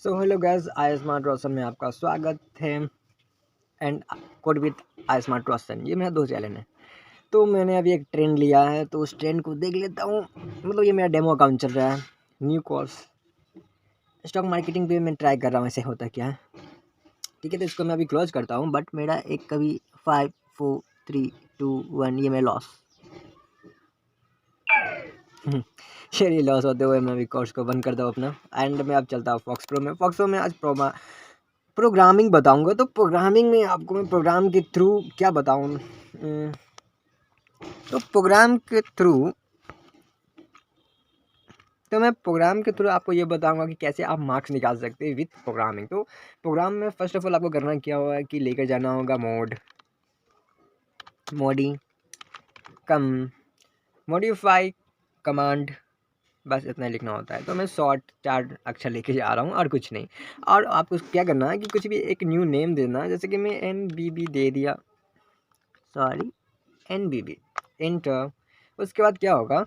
So hello guys, I smart Roshan में आपका स्वागत है। And code with I smart Roshan, ये मेरा दो चैनल है। तो मैंने अभी एक ट्रेंड लिया है, तो उस ट्रेंड को देख लेता हूँ। मतलब ये मेरा डेमो अकाउंट चल रहा है, न्यू कोर्स स्टॉक मार्केटिंग पे मैं ट्राई कर रहा हूँ ऐसे होता क्या है। ठीक है, तो इसको मैं अभी क्लोज करता हूँ। बट मेरा एक कभी 5 4 3 2 1 ये मेरा लॉस शेयर लॉस होते हुए मैं अभी कोर्स को बंद करता हूँ अपना। एंड मैं अब चलता हूँ फॉक्स प्रो में। फॉक्स प्रो में आज प्रोग्रामिंग बताऊंगा। तो प्रोग्रामिंग में आपको मैं प्रोग्राम के थ्रू क्या बताऊं। मैं प्रोग्राम के थ्रू आपको ये बताऊंगा कि कैसे आप मार्क्स निकाल सकते हैं विथ प्रोग्रामिंग। तो प्रोग्राम में फर्स्ट ऑफ ऑल आपको करना क्या होगा कि लेकर जाना होगा मॉडिफाई कमांड, बस इतना लिखना होता है। तो मैं शॉर्ट 4 अक्षर लेके जा रहा हूँ और कुछ नहीं। और आपको क्या करना है कि कुछ भी एक न्यू नेम देना है। जैसे कि मैं NBB दे दिया, NBB एंटर। उसके बाद क्या होगा,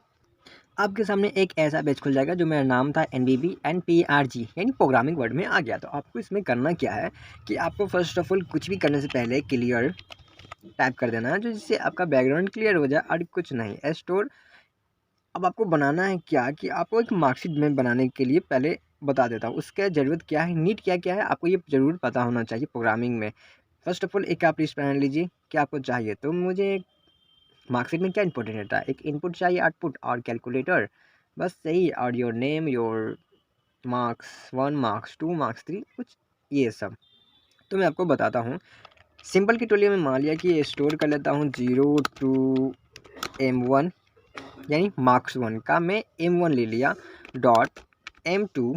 आपके सामने एक ऐसा पेज खुल जाएगा जो मेरा नाम था NBB एंड PRG यानी प्रोग्रामिंग वर्ड में आ गया। तो आपको इसमें करना क्या है कि आपको फर्स्ट ऑफ ऑल कुछ भी करने से पहले क्लियर टाइप कर देना है, जो जिससे आपका बैकग्राउंड क्लियर हो जाए और कुछ नहीं स्टोर। अब आपको बनाना है क्या कि आपको एक मार्कशीट में बनाने के लिए पहले बता देता हूँ उसका ज़रूरत क्या है, नीड क्या क्या है, आपको ये ज़रूर पता होना चाहिए प्रोग्रामिंग में। फर्स्ट ऑफ ऑल एक आप लिस्ट बना लीजिए क्या आपको चाहिए। तो मुझे मार्कशीट में क्या इंपॉर्टेंट रहता है, एक इनपुट चाहिए, आउटपुट और कैलकुलेटर, बस सही। और your name, your marks 1 marks 2 marks 3 कुछ ये सब। तो मैं आपको बताता हूँ सिंपल के टोलिए में। मान लिया कि स्टोर कर लेता हूँ 0 to M1 यानी मार्क्स 1 का मैं M1 ले लिया डॉट M2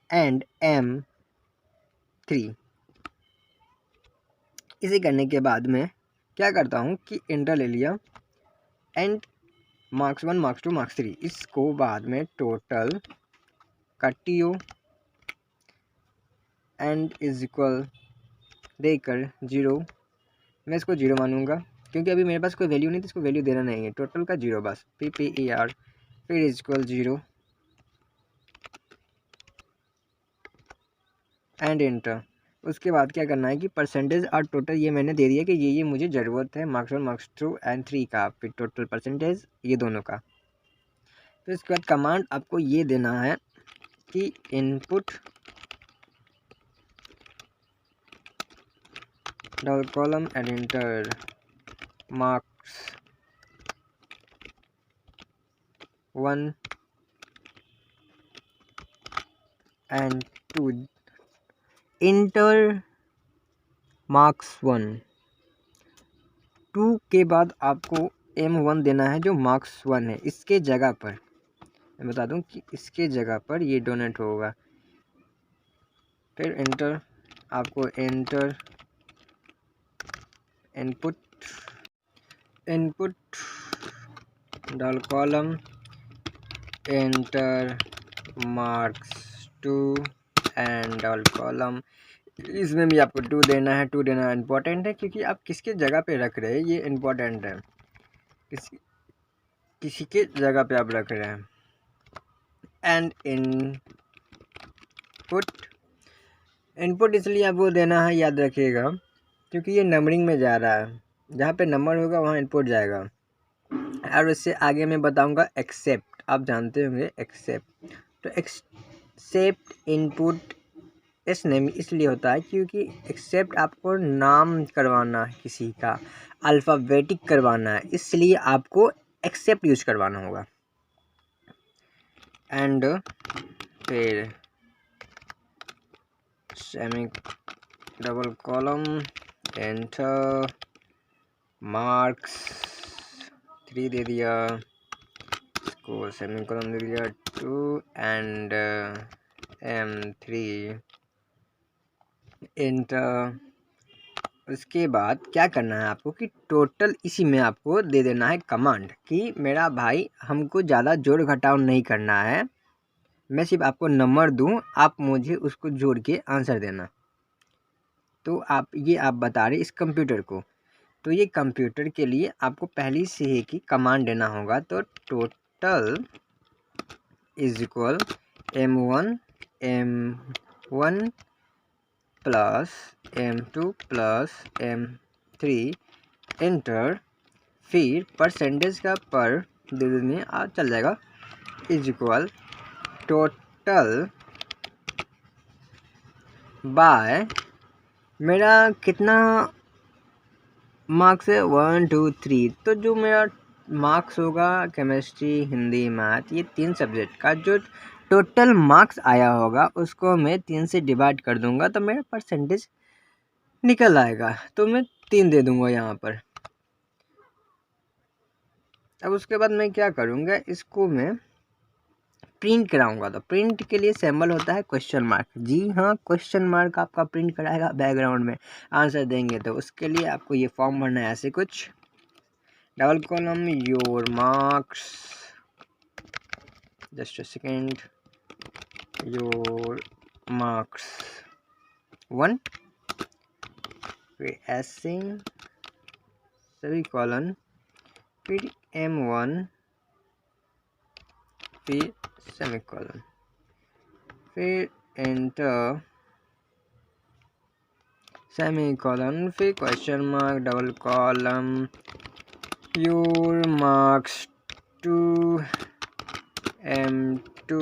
एंड M3। इसे करने के बाद में क्या करता हूँ कि इंटर ले लिया एंड मार्क्स 1 मार्क्स 2 मार्क्स 3। इसको बाद में टोटल का TO एंड इज इक्वल देकर 0। मैं इसको 0 मानूंगा क्योंकि अभी मेरे पास कोई वैल्यू नहीं, तो इसको वैल्यू देना नहीं है। टोटल का 0 बस PPER फिर इज इक्वल 0 एंड इंटर। उसके बाद क्या करना है कि परसेंटेज और टोटल ये मैंने दे दिया कि ये मुझे ज़रूरत है मार्क्स 1 मार्क्स 2 एंड 3 का, फिर टोटल परसेंटेज ये दोनों का। फिर इसके बाद कमांड आपको ये देना है कि input double column and inter marks 1 and 2 inter marks 1 2 के बाद आपको M1 देना है जो मार्क्स 1 है। इसके जगह पर मैं बता दूं कि इसके जगह पर ये डोनेट होगा। फिर इंटर, आपको inter input double column enter marks 2 and double column. इसमें भी आपको 2 देना है। 2 देना इम्पोर्टेंट है क्योंकि आप किसके जगह पे रख रहे हैं ये इम्पोर्टेंट है। किसी के जगह पे आप रख रहे हैं। एंड इनपुट इसलिए आपको देना है, याद रखिएगा, क्योंकि ये नंबरिंग में जा रहा है। जहाँ पे नंबर होगा वहाँ इनपुट जाएगा। और इससे आगे मैं बताऊंगा एक्सेप्ट, आप जानते होंगे एक्सेप्ट। तो एक्सेप्ट इनपुट इस नेम इसलिए होता है क्योंकि एक्सेप्ट आपको नाम करवाना है, किसी का अल्फ़ाबेटिक करवाना है, इसलिए आपको एक्सेप्ट यूज करवाना होगा। एंड फिर semi double column enter marks 3 दे दिया, इसको सेमी कॉलम दे दिया 2 एंड M3 एंटर। उसके बाद क्या करना है आपको कि टोटल इसी में आपको दे देना है कमांड कि मेरा भाई हमको ज़्यादा जोड़ घटाव नहीं करना है, मैं सिर्फ आपको नंबर दूं, आप मुझे उसको जोड़ के आंसर देना। तो आप बता रहे इस कंप्यूटर को, तो ये कंप्यूटर के लिए आपको पहले से ही कि कमांड देना होगा। तो total is equal M1 M1 plus M2 plus M3 inter, फिर परसेंटेज का पर दे देने आ चल जाएगा इज इक्वल टोटल बाय मेरा कितना मार्क्स है 1 2 3। तो जो मेरा मार्क्स होगा केमिस्ट्री हिंदी मैथ ये 3 सब्जेक्ट का जो टोटल मार्क्स आया होगा उसको मैं 3 से डिवाइड कर दूंगा तो मेरा परसेंटेज निकल आएगा। तो मैं 3 दे दूंगा यहाँ पर। अब उसके बाद मैं क्या करूँगा, इसको मैं प्रिंट कराऊंगा। तो प्रिंट के लिए सिंबल होता है क्वेश्चन मार्क। जी हाँ, क्वेश्चन मार्क आपका प्रिंट कराएगा बैकग्राउंड में आंसर देंगे। तो उसके लिए आपको ये फॉर्म भरना है ऐसे कुछ, double column your marks, just a second, your marks 1, फिर ऐसे सभी कॉलन, फिर M1, फिर सेमीकोलन, फिर एंटर सेमीकोलन, फिर question mark, double column your marks 2 M2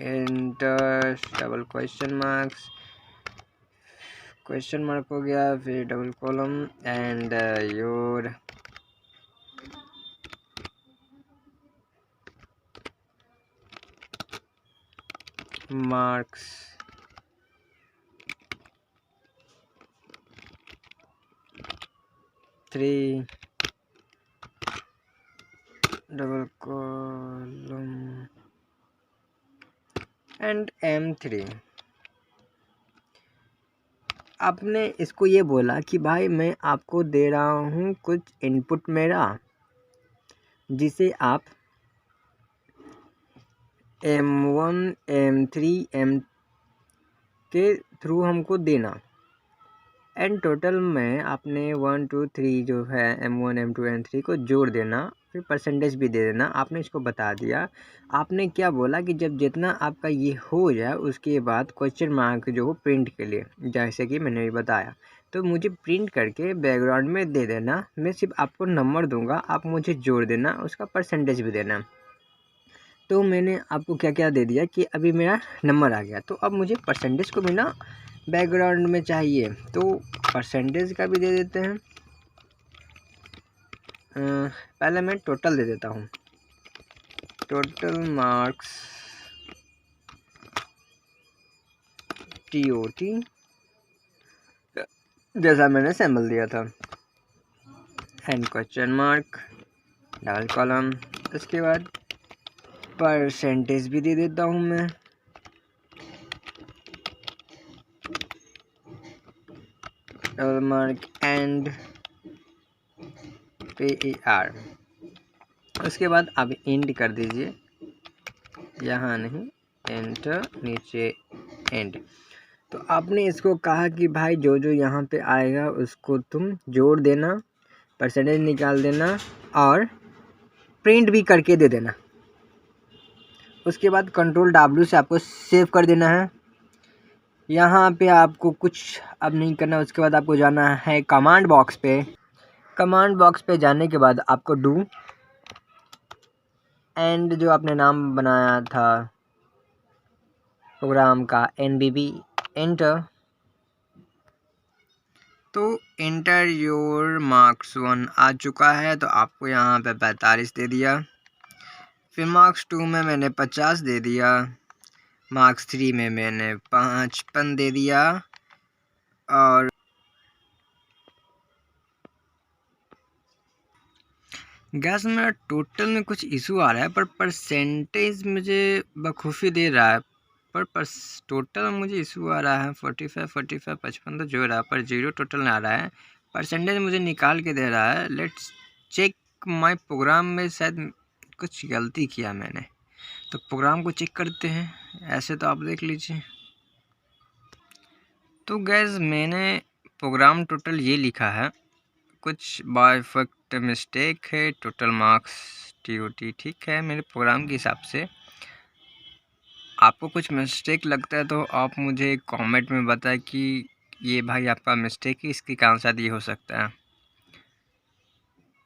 enter double question mark हो गया, फिर double column and your marks 3 double column and M3। आपने इसको ये बोला कि भाई मैं आपको दे रहा हूँ कुछ इनपुट मेरा जिसे आप M1 M3 M के थ्रू हमको देना, एंड टोटल में आपने 1 2 3 जो है M1 M2 M3 को जोड़ देना, फिर परसेंटेज भी दे देना। आपने इसको बता दिया। आपने क्या बोला कि जब जितना आपका ये हो जाए उसके बाद क्वेश्चन मार्क जो हो प्रिंट के लिए, जैसे कि मैंने भी बताया, तो मुझे प्रिंट करके बैकग्राउंड में दे देना। मैं सिर्फ आपको नंबर दूंगा, आप मुझे जोड़ देना, उसका परसेंटेज भी देना। तो मैंने आपको क्या क्या दे दिया कि अभी मेरा नंबर आ गया, तो अब मुझे परसेंटेज को भी ना बैकग्राउंड में चाहिए, तो परसेंटेज का भी दे देते हैं। पहले मैं टोटल दे देता हूँ, टोटल मार्क्स TOT, जैसा मैंने सैम्पल दिया था, and question mark double column. उसके बाद परसेंटेज भी दे देता हूँ मैं, डबल मार्क एंड PER। उसके बाद आप एंड कर दीजिए, यहाँ नहीं, एंटर, नीचे एंड। तो आपने इसको कहा कि भाई जो जो यहाँ पे आएगा उसको तुम जोड़ देना, परसेंटेज निकाल देना और प्रिंट भी करके दे देना। उसके बाद कंट्रोल W से आपको सेव कर देना है। यहाँ पे आपको कुछ अब नहीं करना। उसके बाद आपको जाना है कमांड बॉक्स पे। कमांड बॉक्स पे जाने के बाद आपको डू एंड जो आपने नाम बनाया था प्रोग्राम का NBB एंटर। तो एंटर योर मार्क्स 1 आ चुका है, तो आपको यहाँ पे 45 दे दिया। फिर मार्क्स 2 में मैंने 50 दे दिया, मार्क्स 3 में मैंने 55 दे दिया, और गैस मेरा टोटल में कुछ इशू आ रहा है, पर परसेंटेज मुझे बखूबी दे रहा है, पर टोटल मुझे इशू आ रहा है 45 45 55 तो जो रहा है, पर 0 टोटल आ रहा है। परसेंटेज मुझे निकाल के दे रहा है। लेट्स चेक माय प्रोग्राम में शायद कुछ गलती किया मैंने, तो प्रोग्राम को चेक करते हैं। ऐसे तो आप देख लीजिए। तो गैस मैंने प्रोग्राम टोटल ये लिखा है, कुछ बाय फैक्ट मिस्टेक है, टोटल मार्क्स TOT ठीक है मेरे प्रोग्राम के हिसाब से। आपको कुछ मिस्टेक लगता है तो आप मुझे कमेंट में बताएं कि ये भाई आपका मिस्टेक है, इसके कारण शायद ये हो सकता है।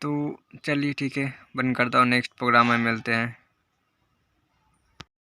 तो चलिए ठीक है, बंद करता हूँ, नेक्स्ट प्रोग्राम में मिलते हैं।